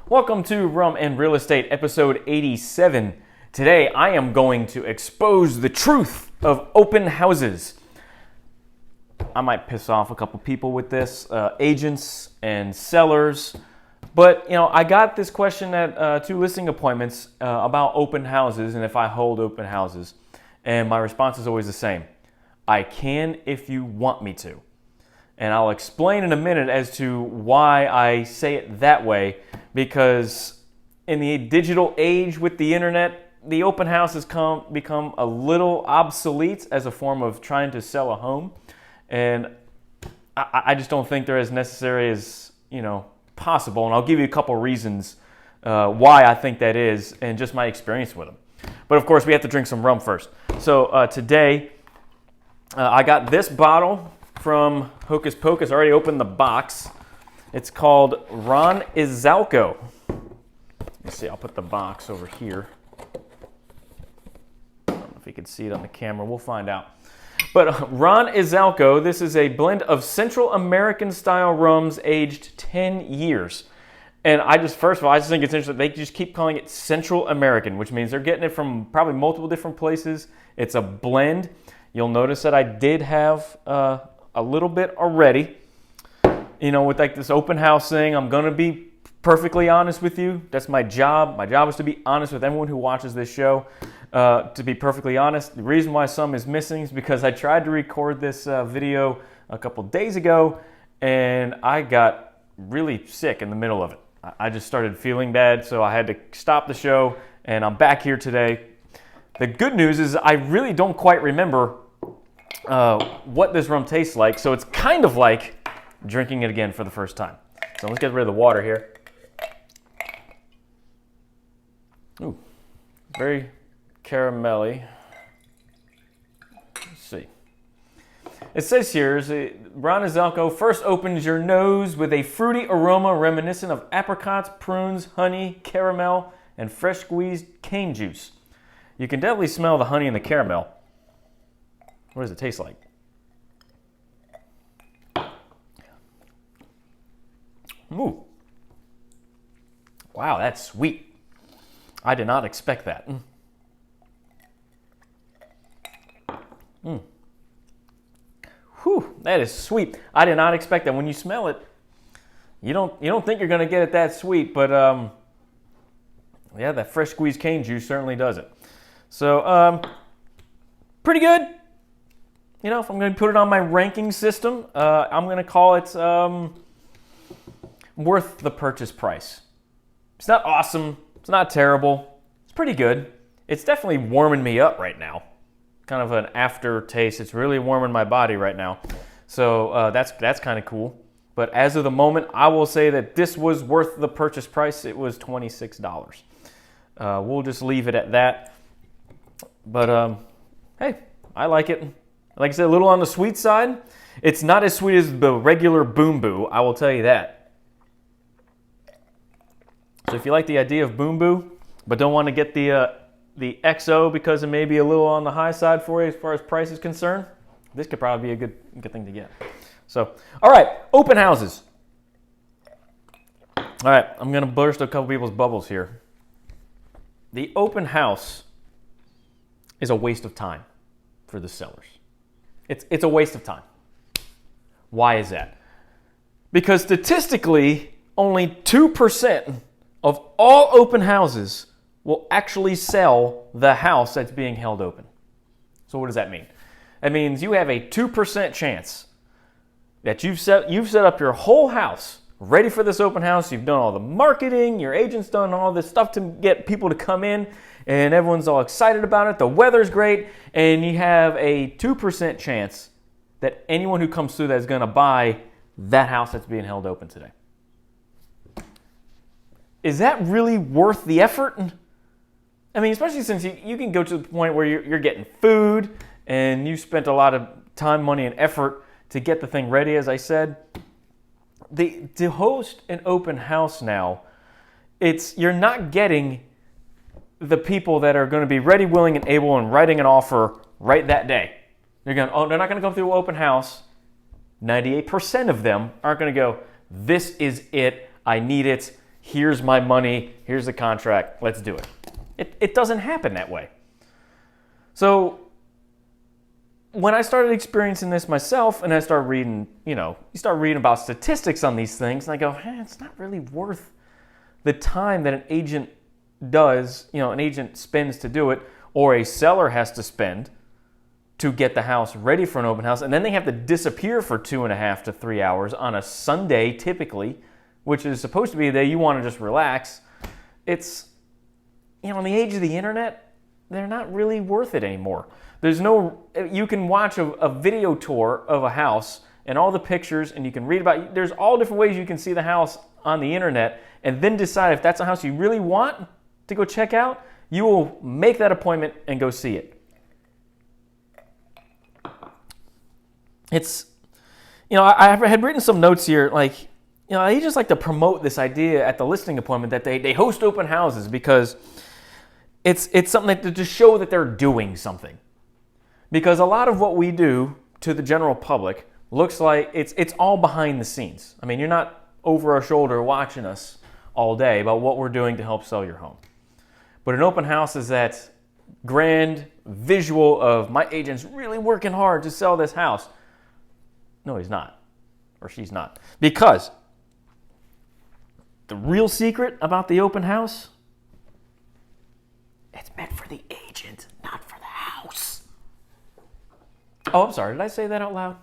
Welcome to Rum and Real Estate, episode 87. Today, I am going to expose the truth of open houses. I might piss off a couple people with this, agents and sellers. But, I got this question at 2 listing appointments about open houses and if I hold open houses. And my response is always the same. I can if you want me to. And I'll explain in a minute as to why I say it that way, because in the digital age with the internet, the open house has become a little obsolete as a form of trying to sell a home. And I just don't think they're as necessary as, possible. And I'll give you a couple reasons why I think that is and just my experience with them. But of course, we have to drink some rum first. So today, I got this bottle from Hokus Pokus. I already opened the box. It's called Izalco. Let's see, I'll put the box over here. I don't know if you can see it on the camera. We'll find out. But Izalco, this is a blend of Central American style rums aged 10 years. And first of all, I just think it's interesting. They just keep calling it Central American, which means they're getting it from probably multiple different places. It's a blend. You'll notice that I did have a little bit already. With like this open house thing, I'm going to be perfectly honest with you. That's my job. My job is to be honest with everyone who watches this show. To be perfectly honest, the reason why some is missing is because I tried to record this video a couple days ago and I got really sick in the middle of it. I just started feeling bad, so I had to stop the show, and I'm back here today. The good news is I really don't quite remember what this rum tastes like, so it's kind of like drinking it again for the first time. So let's get rid of the water here. Ooh, very caramelly. Let's see. It says here, Izalco first opens your nose with a fruity aroma reminiscent of apricots, prunes, honey, caramel, and fresh squeezed cane juice. You can definitely smell the honey and the caramel. What does it taste like? Ooh. Wow, that's sweet. I did not expect that. Whew, that is sweet. I did not expect that. When you smell it, you don't think you're going to get it that sweet, but yeah, that fresh squeezed cane juice certainly does it. So, pretty good. If I'm going to put it on my ranking system, I'm going to call it worth the purchase price. It's not awesome. It's not terrible. It's pretty good. It's definitely warming me up right now. Kind of an aftertaste. It's really warming my body right now. So that's kind of cool. But as of the moment, I will say that this was worth the purchase price. It was $26. We'll just leave it at that. But hey, I like it. Like I said, a little on the sweet side. It's not as sweet as the regular Boom Boo, I will tell you that. So if you like the idea of Boom Boo, but don't want to get the XO because it may be a little on the high side for you as far as price is concerned, this could probably be a good thing to get. So, all right, open houses. All right, I'm going to burst a couple people's bubbles here. The open house is a waste of time for the sellers. It's a waste of time. Why is that? Because statistically, only 2% of all open houses will actually sell the house that's being held open. So what does that mean? That means you have a 2% chance that you've set up your whole house ready for this open house. You've done all the marketing, your agent's done all this stuff to get people to come in, and everyone's all excited about it. The weather's great, and you have a 2% chance that anyone who comes through that is going to buy that house that's being held open today. Is that really worth the effort? I mean, especially since you can go to the point where you're getting food and you spent a lot of time, money, and effort to get the thing ready, as I said. To host an open house now, you're not getting the people that are going to be ready, willing, and able and writing an offer right that day. They're not going to go through an open house. 98% of them aren't going to go, this is it, I need it, here's my money, here's the contract, let's do it. It doesn't happen that way. So when I started experiencing this myself and I started reading, you start reading about statistics on these things, and I go, it's not really worth the time that an agent does, an agent spends to do it, or a seller has to spend to get the house ready for an open house, and then they have to disappear for 2.5 to 3 hours on a Sunday typically, which is supposed to be a day you want to just relax. It's, in the age of the internet, they're not really worth it anymore. You can watch a video tour of a house and all the pictures, and you can read about, there's all different ways you can see the house on the internet, and then decide if that's a house you really want to go check out. You will make that appointment and go see it. It's, I had written some notes here, they just like to promote this idea at the listing appointment that they host open houses because it's something to just show that they're doing something. Because a lot of what we do to the general public looks like it's all behind the scenes. I mean, you're not over our shoulder watching us all day about what we're doing to help sell your home. But an open house is that grand visual of my agent's really working hard to sell this house. No, he's not. Or she's not. Because the real secret about the open house, it's meant for the agent, not for the house. Oh, I'm sorry. Did I say that out loud?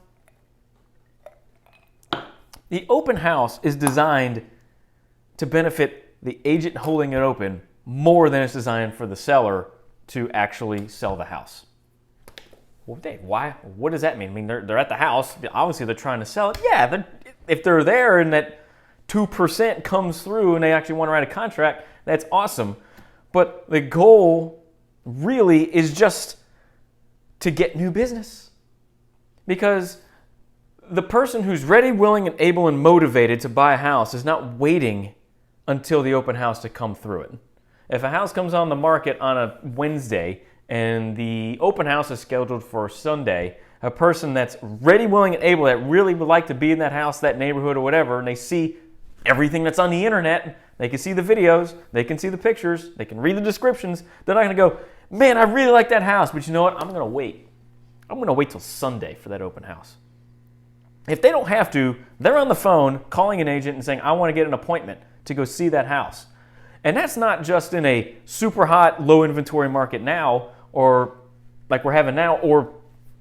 The open house is designed to benefit the agent holding it open more than it's designed for the seller to actually sell the house. Well, Dave, why? What does that mean? I mean, they're at the house. Obviously, they're trying to sell it. Yeah, if they're there and that 2% comes through and they actually want to write a contract, that's awesome. But the goal really is just to get new business. Because the person who's ready, willing, and able and motivated to buy a house is not waiting until the open house to come through it. If a house comes on the market on a Wednesday and the open house is scheduled for Sunday, a person that's ready, willing, and able that really would like to be in that house, that neighborhood, or whatever, and they see everything that's on the internet, they can see the videos, they can see the pictures, they can read the descriptions, they're not going to go, man, I really like that house, but you know what? I'm going to wait. I'm going to wait till Sunday for that open house. If they don't have to, they're on the phone calling an agent and saying, I want to get an appointment to go see that house. And that's not just in a super hot, low inventory market now, or like we're having now, or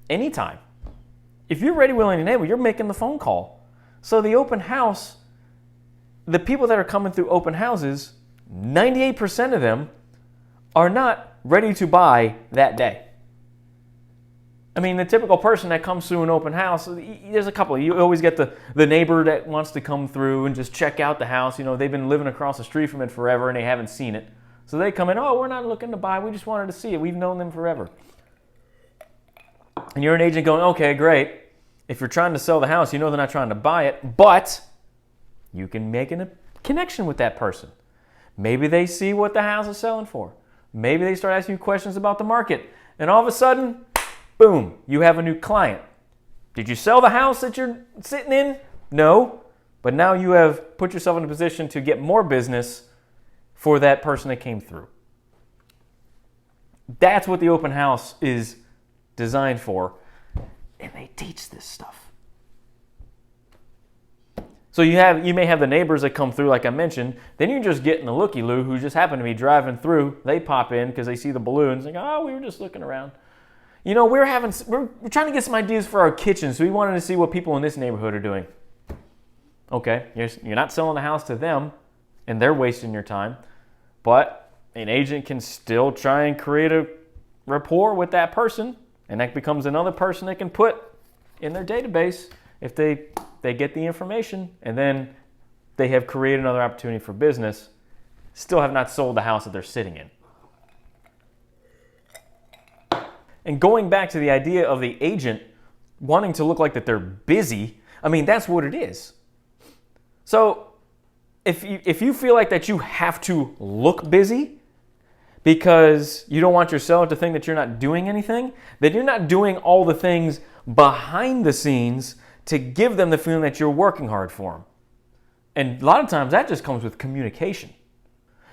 anytime. If you're ready, willing, and able, you're making the phone call. So the open house, the people that are coming through open houses, 98% of them are not ready to buy that day. I mean, the typical person that comes through an open house, there's a couple. You always get the neighbor that wants to come through and just check out the house. They've been living across the street from it forever and they haven't seen it. So they come in, oh, we're not looking to buy. We just wanted to see it. We've known them forever. And you're an agent going, okay, great. If you're trying to sell the house, they're not trying to buy it, but you can make a connection with that person. Maybe they see what the house is selling for. Maybe they start asking you questions about the market. And all of a sudden, boom, you have a new client. Did you sell the house that you're sitting in? No. But now you have put yourself in a position to get more business for that person that came through. That's what the open house is designed for. And they teach this stuff. So you may have the neighbors that come through, like I mentioned. Then you're just getting the looky-loo who just happen to be driving through. They pop in because they see the balloons. They go, oh, we were just looking around. We're trying to get some ideas for our kitchen, so we wanted to see what people in this neighborhood are doing. Okay, you're not selling the house to them, and they're wasting your time, but an agent can still try and create a rapport with that person, and that becomes another person they can put in their database if they get the information, and then they have created another opportunity for business, still have not sold the house that they're sitting in. And going back to the idea of the agent wanting to look like that they're busy, I mean, that's what it is. So if you feel like that you have to look busy because you don't want your seller to think that you're not doing anything, then you're not doing all the things behind the scenes to give them the feeling that you're working hard for them. And a lot of times that just comes with communication.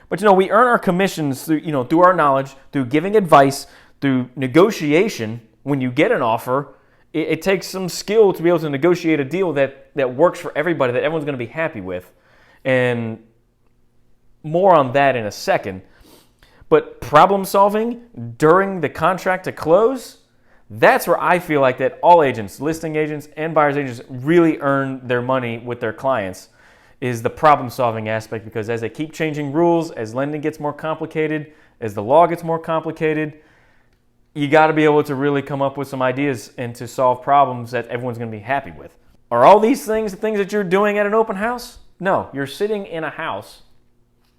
But we earn our commissions through, through our knowledge, through giving advice, through negotiation. When you get an offer, it takes some skill to be able to negotiate a deal that works for everybody, that everyone's going to be happy with. And more on that in a second. But problem solving during the contract to close, that's where I feel like that all agents, listing agents and buyer's agents, really earn their money with their clients, is the problem solving aspect. Because as they keep changing rules, as lending gets more complicated, as the law gets more complicated, you got to be able to really come up with some ideas and to solve problems that everyone's going to be happy with. Are all these things the things that you're doing at an open house? No, you're sitting in a house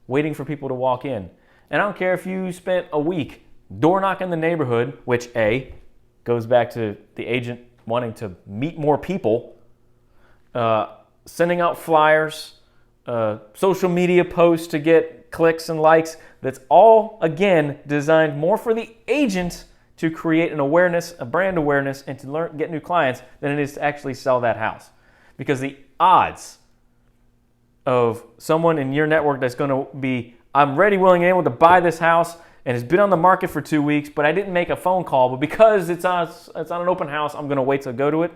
waiting for people to walk in. And I don't care if you spent a week door knocking the neighborhood, which goes back to the agent wanting to meet more people, sending out flyers, social media posts to get clicks and likes. That's all, again, designed more for the agent to create an awareness, a brand awareness, and to get new clients than it is to actually sell that house. Because the odds of someone in your network that's going to be, I'm ready, willing, and able to buy this house, and it's been on the market for 2 weeks, but I didn't make a phone call, but because it's on an open house, I'm going to wait to go to it.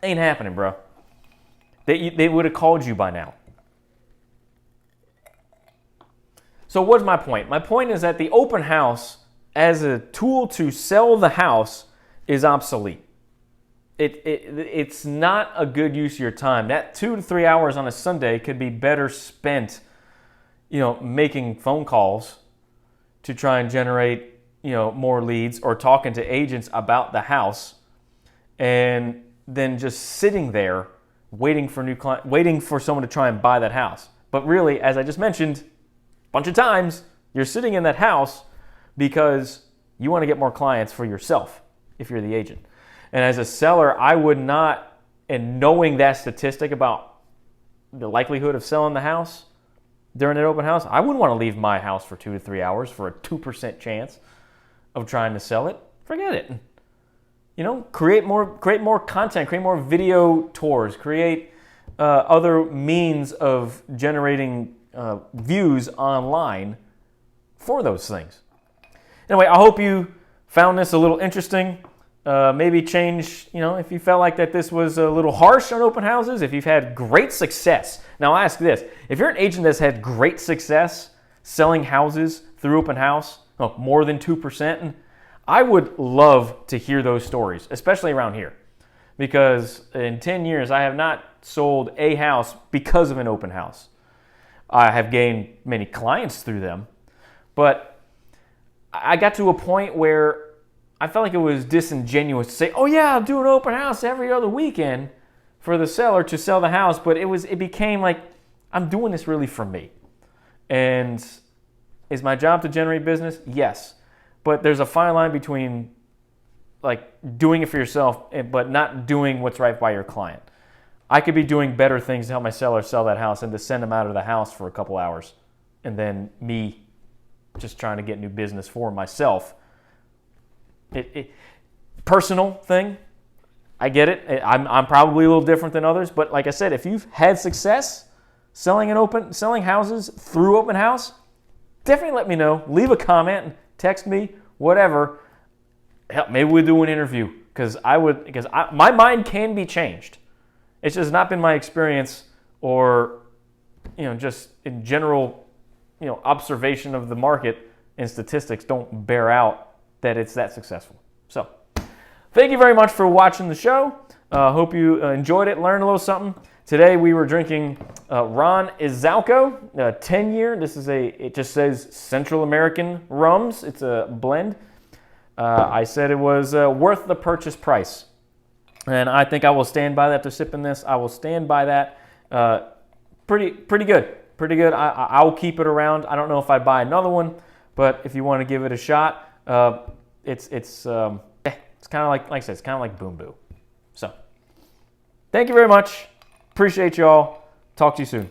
Ain't happening, bro. They would have called you by now. So what's my point? My point is that the open house as a tool to sell the house is obsolete. It's not a good use of your time. That 2 to 3 hours on a Sunday could be better spent, making phone calls to try and generate, more leads, or talking to agents about the house, and then just sitting there waiting for someone to try and buy that house. But really, as I just mentioned a bunch of times, you're sitting in that house because you want to get more clients for yourself if you're the agent. And as a seller, I would not, and knowing that statistic about the likelihood of selling the house during an open house, I wouldn't want to leave my house for 2 to 3 hours for a 2% chance of trying to sell it. Forget it. Create more content, create more video tours, create other means of generating views online for those things. Anyway, I hope you found this a little interesting. Maybe change, if you felt like that this was a little harsh on open houses, if you've had great success. Now, I'll ask this. If you're an agent that's had great success selling houses through open house, more than 2%, I would love to hear those stories, especially around here. Because in 10 years, I have not sold a house because of an open house. I have gained many clients through them, but I got to a point where I felt like it was disingenuous to say, oh yeah, I'll do an open house every other weekend for the seller to sell the house, but it became like, I'm doing this really for me. And is my job to generate business? Yes. But there's a fine line between like doing it for yourself, but not doing what's right by your client. I could be doing better things to help my seller sell that house and to send them out of the house for a couple hours, and then me just trying to get new business for myself. Personal thing, I get it. I'm probably a little different than others, but like I said, if you've had success selling houses through open house, definitely let me know. Leave a comment, text me, whatever. Hell, maybe we'll do an interview because my mind can be changed. It's just not been my experience, or just in general, observation of the market and statistics don't bear out that it's that successful. So, thank you very much for watching the show. Hope you enjoyed it, learned a little something. Today we were drinking Ron Izalco, 10-year. It just says Central American rums. It's a blend. I said it was worth the purchase price. And I think I will stand by that after sipping this. I will stand by that. Pretty good. Pretty good. I will keep it around. I don't know if I buy another one, but if you want to give it a shot, it's kind of like I said, it's kind of like Boom Boo. So, thank you very much. Appreciate y'all. Talk to you soon.